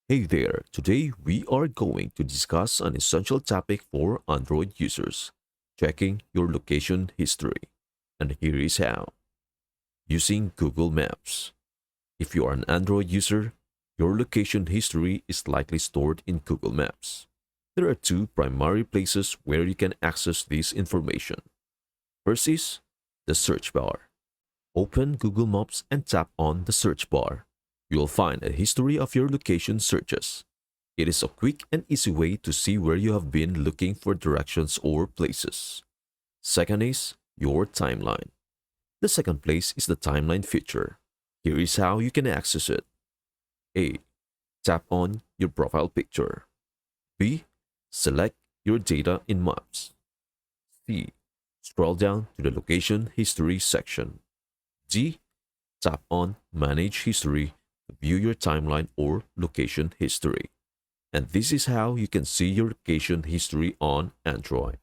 Hey there, today we are going to discuss an essential topic for Android users, checking your location history. And here is how. Using Google Maps. If you are an Android user, your location history is likely stored in Google Maps. There are two primary places where you can access this information. First is the search bar. Open Google Maps and tap on the search bar. You'll find a history of your location searches. It is a quick and easy way to see where you have been looking for directions or places. Second is your timeline. The second place is the timeline feature. Here is how you can access it. A. Tap on your profile picture. B. Select your data in Maps. C. Scroll down to the location history section. D. Tap on Manage History to view your timeline or location history. And this is how you can see your location history on Android.